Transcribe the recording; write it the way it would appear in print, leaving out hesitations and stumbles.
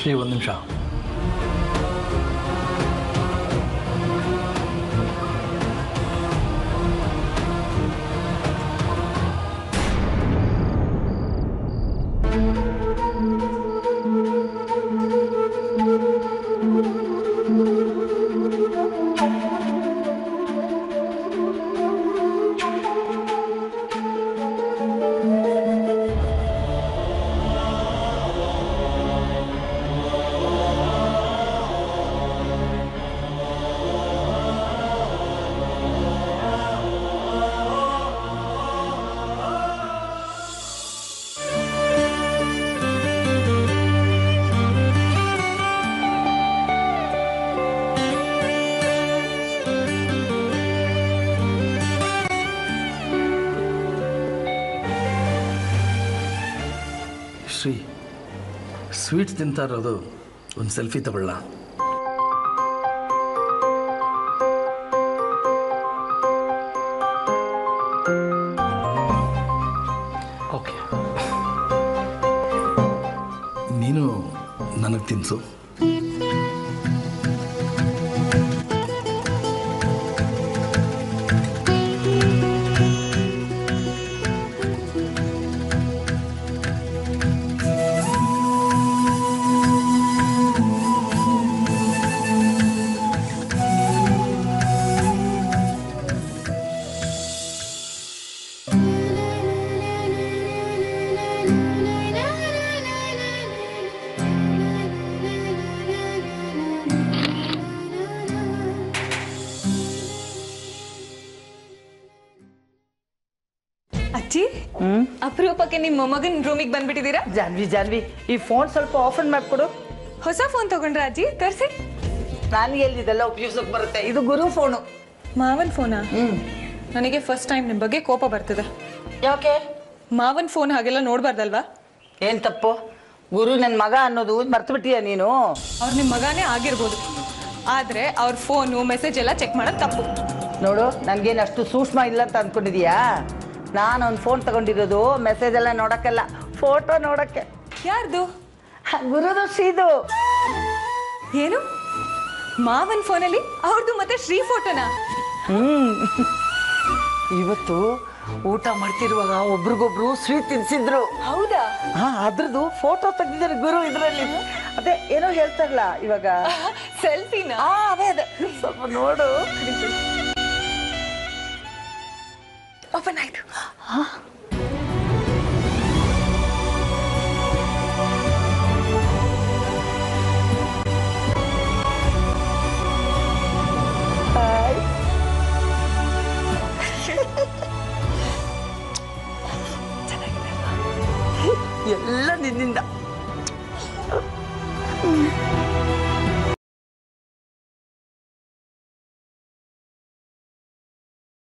ಶ್ರೀ ಒಂದು ನಿಮಿಷ. ಶ್ರೀ, ಸ್ವೀಟ್ಸ್ ತಿಂತಾ ಇರೋದು ಒಂದು ಸೆಲ್ಫಿ ತಗೊಳ್ಳ? ಓಕೆ, ನೀನು ನನಗೆ ತಿನ್ಸು. ಅಜ್ಜಿ, ಅಪರೂಪಕ್ಕೆ ನಿಮ್ಮ ಮಗನ ರೂಮಿಗೆ ಬಂದ್ಬಿಟ್ಟಿದ್ದೀರಾ? ಜಾನ್ವಿ ಈ ಫೋನ್ ಸ್ವಲ್ಪ ಆಫ್ ಮಾಡ್ಕೊಡು. ಹೊಸ ಫೋನ್ ತಗೊಂಡ್ರ ಅಜ್ಜಿ? ತರ್ಸಿ. ನನಗೆ ಎಲ್ಲಿದೆಲ್ಲ ಉಪಯೋಗಕ್ಕೆ ಬರುತ್ತೆ. ಇದು ಗುರು ಫೋನು. ಮಾವನ್ ಫೋನಾ? ನನಗೆ ಫಸ್ಟ್ ಟೈಮ್ ನಿಮ್ಮ ಬಗ್ಗೆ ಕೋಪ ಬರ್ತದೆ. ಯಾಕೆ? ಮಾವನ್ ಫೋನ್ ಹಾಗೆಲ್ಲ ನೋಡ್ಬಾರ್ದಲ್ವಾ? ಏನ್ ತಪ್ಪು? ಗುರು ನನ್ನ ಮಗ ಅನ್ನೋದು ಮರ್ತು ಬಿಟ್ಟಿಯ ನೀನು? ಅವ್ರು ನಿಮ್ಮ ಮಗಾನೇ ಆಗಿರ್ಬೋದು, ಆದ್ರೆ ಅವ್ರ ಫೋನು ಮೆಸೇಜ್ ಎಲ್ಲ ಚೆಕ್ ಮಾಡೋದು ತಪ್ಪು. ನೋಡು, ನನ್ಗೇನು ಅಷ್ಟು ಸೂಕ್ಷ್ಮ ಇಲ್ಲ ಅಂತ ಅಂದ್ಕೊಂಡಿದೀಯಾ? ನಾನು ಒಂದು ಫೋನ್ ತಗೊಂಡಿರೋದು ಮೆಸೇಜ್ ಎಲ್ಲ ನೋಡಕ್ಕಲ್ಲ, ಫೋಟೋ ನೋಡಕ್ಕೆ. ಯಾರ್ದು? ಗುರುದು, ಶ್ರೀದು. ಏನು, ಮಾವನ್ ಫೋನಲ್ಲಿ ಅವ್ರದ್ದು ಮತ್ತೆ ಶ್ರೀ ಫೋಟೋನಾ? ಇವತ್ತು ಊಟ ಮಾಡ್ತಿರುವಾಗ ಒಬ್ರಿಗೊಬ್ರು ಸ್ವೀಟ್ ತಿನ್ಸಿದ್ರು. ಹೌದಾ? ಅದ್ರದ್ದು ಫೋಟೋ ತೆಗ್ದಿದ್ದಾರೆ ಗುರು ಇದ್ರಲ್ಲಿ. ಅದೇ ಏನೋ ಹೇಳ್ತಾರಲ್ಲ ಇವಾಗ, ಸೆಲ್ಫಿನಾ? ಅದೇ ಸ್ವಲ್ಪ ನೋಡು. ಓಪನ್ ಆಯ್ತು. ಎಲ್ಲ ನಿನ್ನಿಂದ.